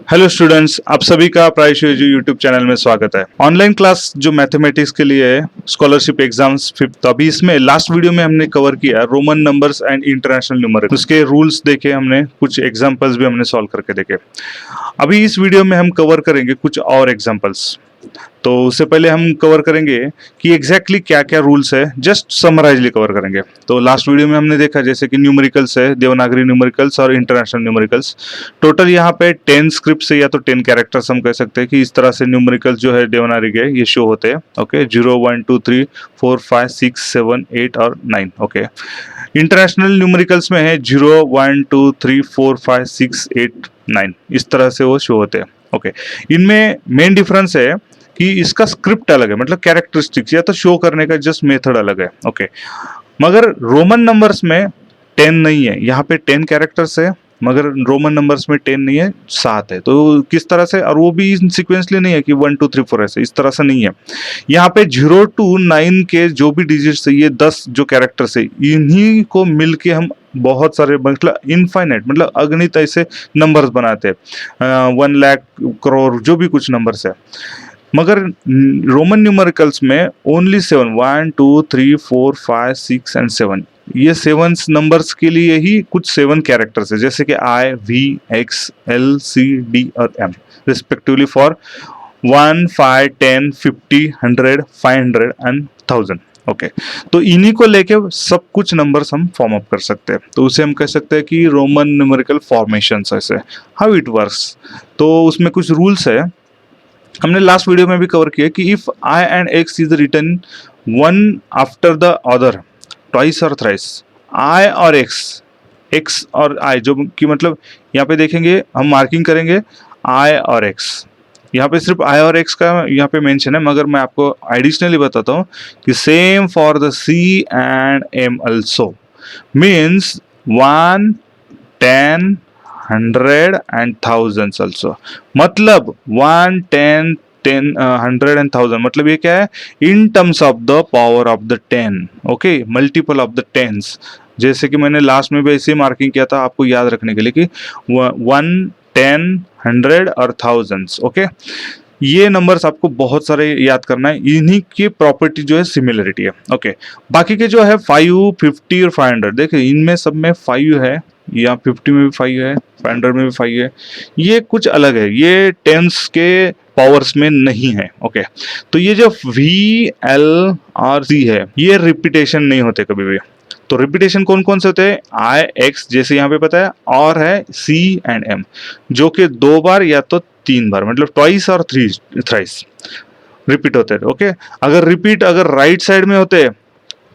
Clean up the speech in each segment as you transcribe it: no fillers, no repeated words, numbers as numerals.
Hello students, आप सभी का प्राइश यूट्यूब चैनल में स्वागत है। ऑनलाइन क्लास जो मैथमेटिक्स के लिए है, स्कॉलरशिप एग्जाम्स फिफ्थ, तो अभी इसमें लास्ट वीडियो में हमने कवर किया Roman numbers and international numerical, उसके रूल्स देखे हमने, कुछ एग्जांपल्स भी हमने सॉल्व करके देखे। अभी इस वीडियो में हम कवर करेंगे कुछ और एग्जांपल्स। तो उससे पहले हम कवर करेंगे कि एग्जैक्टली क्या क्या रूल्स है, जस्ट समराइजली कवर करेंगे। तो लास्ट वीडियो में हमने देखा जैसे कि न्यूमेरिकल्स है, देवनागरी न्यूमेरिकल्स और इंटरनेशनल न्यूमेरिकल्स। टोटल यहाँ पे 10 स्क्रिप्ट से या तो 10 कैरेक्टर्स हम कह सकते हैं कि इस तरह से न्यूमेरिकल्स जो है देवनागरी के ये शो होते हैं। ओके, 0 1 2 3 4 5 6 7 8 और 9। ओके, इंटरनेशनल न्यूमेरिकल्स में है 0 1 2 3 4 5 6 8 9, इस तरह से वो शो होते हैं। ओके, इनमें मेन डिफरेंस है कि इसका स्क्रिप्ट अलग है, मतलब कैरेक्टरिस्टिक्स या तो शो करने का जस्ट मेथड अलग है। ओके, मगर रोमन नंबर्स में 10 नहीं है, यहाँ पे 10 कैरेक्टर्स है, मगर रोमन नंबर्स में 10 नहीं है, 7 है। तो किस तरह से, और वो भी सीक्वेंसली नहीं है कि 1 2 3 4 ऐसे, इस तरह से नहीं है। यहाँ पे 0 to 9 के जो भी डिजिट्स है, ये 10 जो कैरेक्टर्स है, इन्हीं को मिलके हम बहुत सारे, मतलब इनफाइनाइट, मतलब अगणित ऐसे नंबर्स बनाते हैं, 1 लाख करोड़ जो भी कुछ नंबर्स है। मगर रोमन न्यूमेरिकल्स में ओनली 7, 1 2 3 4 5 6 एंड 7, ये 7 नंबर्स के लिए ही कुछ 7 कैरेक्टर्स है, जैसे कि I, V, X, L, C, D और M respectively for 1 5 10 50 100 500 and 1000। Okay, तो इन्हीं को लेके सब कुछ नंबर्स हम फॉर्म अप कर सकते हैं। तो उसे हम कह सकते हैं कि रोमन न्यूमेरिकल फॉर्मेशंस। ऐसे हाउ इट वर्क्स, तो उसमें कुछ रूल्स है, हमने लास्ट वीडियो में भी कवर किया कि if I and X is written one after the other twice और थ्राइस, I और X और I, जो कि मतलब यहाँ पे देखेंगे हम मार्किंग करेंगे I और X, यहाँ पे सिर्फ I और X का यहाँ पे मेंशन है, मगर मैं आपको एडिशनली बताता हूँ कि same for the C and M also, means 1 10 100 and thousands also. मतलब 1 10 10 100 एंड 1000, मतलब ये क्या है, in terms of the power of the 10। Okay, multiple of the tens, जैसे कि मैंने लास्ट में भी ऐसे मार्किंग किया था आपको याद रखने के लिए कि 1 10 100 और थाउजेंड्स। ओके, ये नंबर्स आपको बहुत सारे याद करना है, इन्हीं की प्रॉपर्टी जो है सिमिलरिटी है। ओके, बाकी के जो है 5 50 और 500, देखिए इनमें सब में 5 है, या 50 में भी 5 है, 500 में भी 5 है, ये कुछ अलग है, ये टेंस के पावर्स में नहीं है। ओके, तो ये जो V L और C है, ये रिपीटेशन नहीं होते कभी भी। तो रिपीटेशन कौन कौन से होते हैं, I X जैसे यहाँ पे पता है, और है C एंड M, जो कि 2 बार या तो 3 बार, मतलब ट्वाइस और थ्राइस रिपीट होते हैं। ओके, अगर रिपीट अगर राइट साइड में होते हैं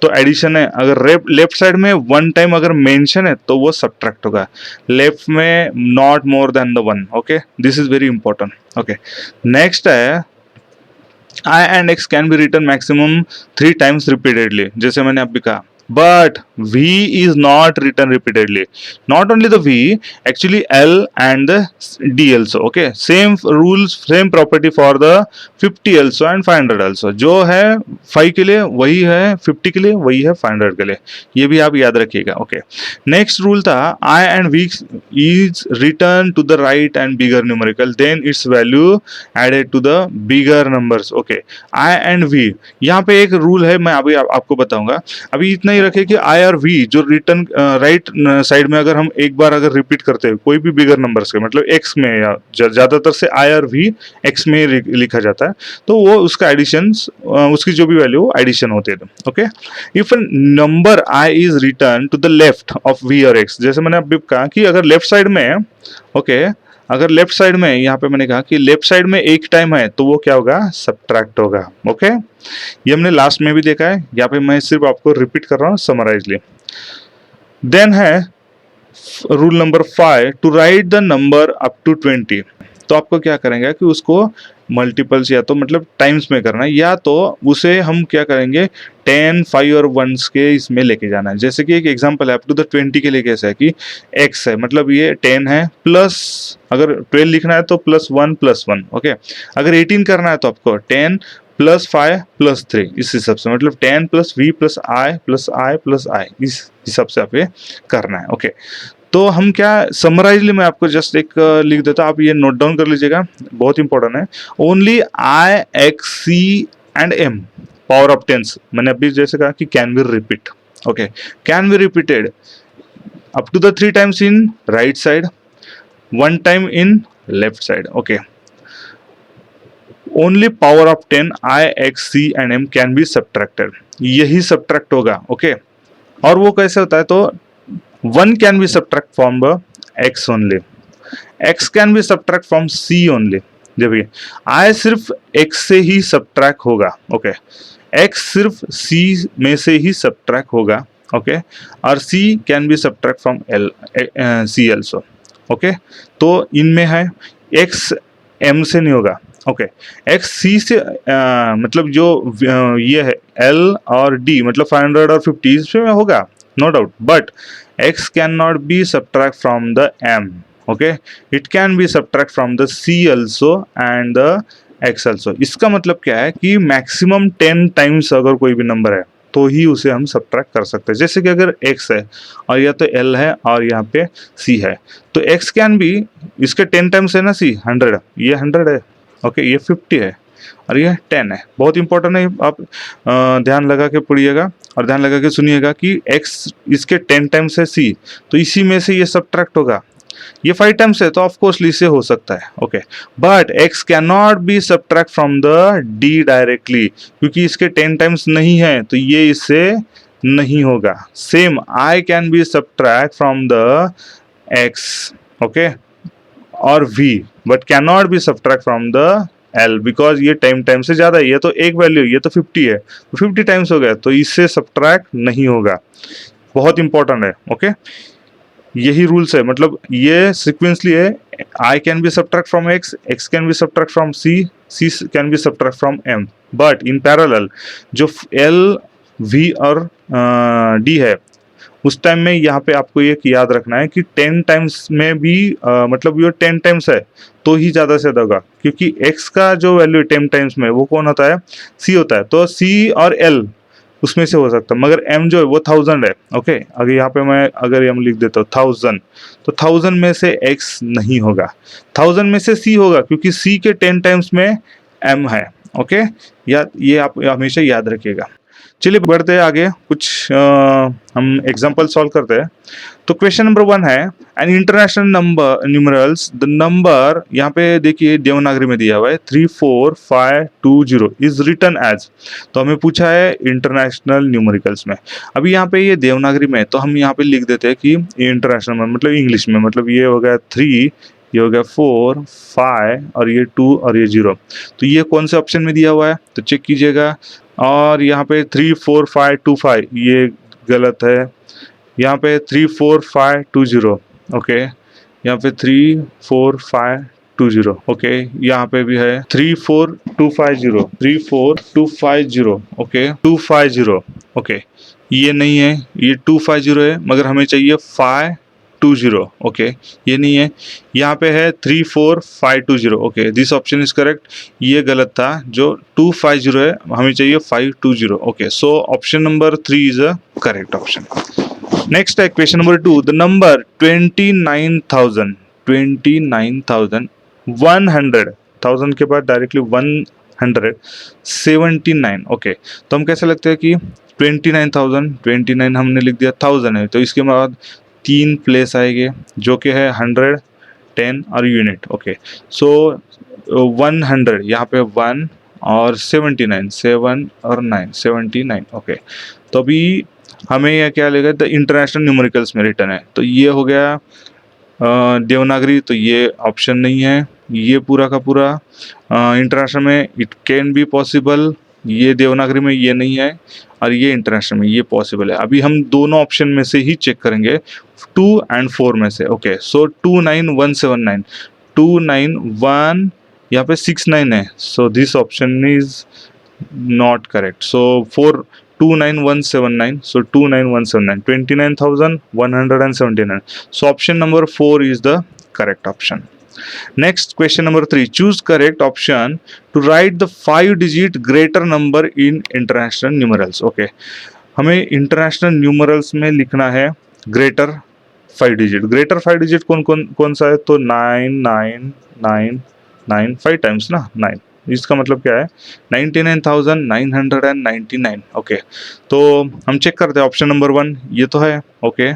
तो एडिशन है, अगर लेफ्ट साइड में 1 टाइम अगर मेंशन है तो वो सब्ट्रैक्ट होगा, लेफ्ट में not more than the 1। Okay, this is very important. Okay, next है I and X can be written maximum 3 times repeatedly, जैसे मैंने अभी कहा, but V is not written repeatedly. Not only the V, actually L and the D also. Okay, same rules, same property for the 50 also and 500 also. जो है 5 के लिए वही है, 50 के लिए वही है, 500 के लिए, ये भी आप याद रखिएगा। ओके, नेक्स्ट रूल था I and V is written to the right and bigger numerical, then its value added to the bigger numbers. Okay, I and V, यहाँ पे एक रूल है, मैं अभी आपको बताऊंगा। अभी इतना ही रखे कि I और V जो रिटर्न राइट साइड में अगर हम एक बार अगर रिपीट करते हैं कोई भी बिगर नंबर्स के, मतलब X में, या ज्यादातर से I और V X में लिखा जाता है, तो वो उसका एडिशन, उसकी जो भी वैल्यू एडिशन होती है। Okay, if number I is return to the left of V और X, जैसे मैंने अभी कहा कि अगर लेफ्ट साइड में, ओके, अगर लेफ्ट साइड में, यहाँ पे मैंने कहा कि लेफ्ट साइड में एक टाइम है तो वो क्या होगा, सब्ट्रैक्ट होगा। ओके, ये हमने लास्ट में भी देखा है, यहाँ पे मैं सिर्फ आपको रिपीट कर रहा हूँ समराइजली। देन है rule number 5, to write the number up to 20, तो आपको क्या करेंगे कि उसको मल्टीपल्स या तो मतलब टाइम्स में करना है, या तो उसे हम क्या करेंगे 10 5 और 1s के इसमें लेके जाना है। जैसे कि एक एग्जांपल है, अप टू द 20 के लिए कैसा है कि x है, मतलब ये 10 है, प्लस अगर 12 लिखना है तो +1 +1। ओके, अगर 18 करना है तो आपको 10 +5 +3, इस हिसाब से, मतलब 10 + V + I + I + I, इस हिसाब से आप ये करना है। ओके, तो हम क्या समराइजली मैं आपको जस्ट एक लिख देता हूँ, आप ये नोट डाउन कर लीजिएगा, बहुत इंपॉर्टेंट है। Only I X C and M power of tens, मैंने अभी जैसे कहा कि can be repeat, okay, can be repeated up to the 3 times in right side, 1 time in left side, okay. Only power of 10 I X C and M can be subtracted, यही subtract होगा, okay. और वो कैसे होता है, तो 1 can be subtract from x only, x can be subtract from c only, जब ये i सिर्फ x से ही सब्ट्रैक्ट होगा, ओके, x सिर्फ c में से ही सब्ट्रैक्ट होगा, ओके, और c can be subtract from l c also, okay. तो इनमें है x m से नहीं होगा, ओके, x c से मतलब जो ये है l और d मतलब 500 और 50 इसमें होगा, no doubt, but x cannot be subtract from the m, okay, it can be subtract from the c also and the x also। इसका मतलब क्या है कि मैक्सिमम 10 टाइम्स अगर कोई भी नंबर है तो ही उसे हम सब्ट्रैक्ट कर सकते हैं। जैसे कि अगर x है और या तो l है और यहाँ पे c है, तो x कैन बी, इसके 10 टाइम्स है ना c, 100, ये 100 है, ओके, ये 50 है और ये 10 है। बहुत इंपॉर्टेंट है, आप ध्यान लगा के पढ़िएगा और ध्यान लगा के सुनिएगा कि x इसके 10 टाइम्स है c, तो इसी में से ये सब्ट्रैक्ट होगा। ये 5 टाइम्स है तो ऑफ कोर्स इससे हो सकता है, okay, but x can not be subtract from the d directly, क्योंकि इसके 10 टाइम्स नहीं है तो ये इससे नहीं होगा। Same i can be subtract from the x, okay, और v, but can not be subtract from the l because ये 10 टाइम से ज्यादा है, ये तो एक वैल्यू, ये तो 50 है, तो 50 टाइम्स हो गया तो इससे सब्ट्रैक्ट नहीं होगा। बहुत इंपॉर्टेंट है, ओके, यही रूल्स है, मतलब ये सीक्वेंसली है, i can be subtract from x, x can be subtract from c, c can be subtract from m, but in parallel जो l v और d है उस टाइम में यहाँ पे आपको ये याद रखना है कि 10 टाइम्स में भी मतलब ये 10 टाइम्स है तो ही ज़्यादा से ज़्यादा होगा, क्योंकि x का जो वैल्यू 10 टाइम्स में वो कौन होता है, c होता है, तो c और l उसमें से हो सकता है, मगर m जो है वो 1000 है, ओके। अगर यहाँ पे मैं अगर m लिख देता हूँ 1000, तो 1000 में से x नहीं होगा, 1000 में से c होगा, क्योंकि c के 10 टाइम्स में m है, ओके। ये आप हमेशा याद रखिएगा। चलिए बढ़ते हैं आगे, कुछ हम एग्जांपल सॉल्व करते हैं। तो क्वेश्चन नंबर 1 है, an international number numerals the number, यहाँ पे देखिए देवनागरी में दिया हुआ है 34520 इज रिटन एज, तो हमें पूछा है इंटरनेशनल न्यूमेरिकल्स में। अभी यहाँ पे ये देवनागरी में, तो हम यहाँ पे लिख देते हैं कि इंटरनेशनल में मतलब इंग्लिश में, मतलब ये हो गया 3, ये हो गया 4, 5 और ये 2 और ये 0, तो ये कौन से ऑप्शन में दिया हुआ है तो चेक कीजिएगा। और यहाँ पे 3 4 5 2 5 ये गलत है, यहाँ पे 3 4 5 2 0, ओके, यहाँ पे 3 4 5 2 0, ओके, यहाँ पे भी है 3 4 2 5 0, 3 4 2 5 0, ओके, 2 5 0, ओके, ये नहीं है, ये 2 5 0 है, मगर हमें चाहिए 5 2 0, ओके, ये नहीं है, यहाँ पे है 3 4 5 2 0, okay, this option is correct, ये गलत था, जो 2 5 0 है हमें चाहिए 5 2 0, okay, so option number 3 is a correct option. Next है क्वेश्चन नंबर 2, द नंबर 29,000 1000 के बाद डायरेक्टली 179, ओके, तो हम कैसे लगते हैं कि 29,029 हमने लिख दिया, 1000 है तो इसके बाद 3 प्लेस आएंगे जो कि है 100, 10 और यूनिट, ओके, सो 100 यहाँ पे 1 और 79, 7 और 9, 79, ओके, तो अभी हमें यह क्या लेगा, द इंटरनेशनल न्यूमेरिकल्स में रिटर्न है, तो ये हो गया देवनागरी, तो ये ऑप्शन नहीं है, ये पूरा का पूरा इंटरनेशनल में इट कैन बी पॉसिबल, ये देवनागरी में ये नहीं है, और ये इंटरनेशनल में ये पॉसिबल है। अभी हम दोनों ऑप्शन में से ही चेक करेंगे, 2 और 4 में से, ओके, सो 29179, 291 यहाँ पे 69 है, so this option is not correct, so 4 29179, so 29179, 29,179, so option number 4 is the correct option. Next question number 3, choose correct option to write the 5-digit greater number in international numerals, okay, हमें international numerals में लिखना है greater 5 digit. Greater 5 digit कौन सा है? तो 9999 5 times ना 9। इसका मतलब क्या है? 99,999। ओके, तो हम चेक करते हैं ऑप्शन नंबर 1 ये तो है। ओके,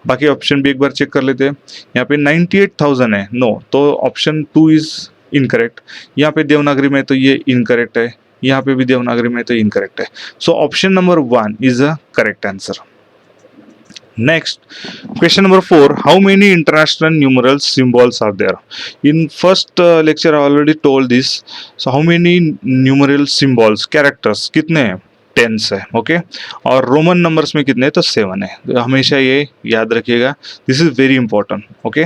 बाकी ऑप्शन भी एक बार चेक कर लेते हैं। यहाँ पे 98,000 है, नो, तो ऑप्शन 2 इज इनकरेक्ट। यहाँ पे देवनागरी में तो ये इनकरेक्ट है, यहाँ पे भी देवनागरी में तो इनकरेक्ट है। So option number 1 is a correct answer. Next, question number 4. How many international numeral symbols are there? In first lecture, I already told this. So, how many numeral symbols, characters, कितने हैं? 10 है, okay. और Roman numbers में कितने हैं? तो 7 है। तो हमेशा ये याद रखिएगा, this is very important, okay.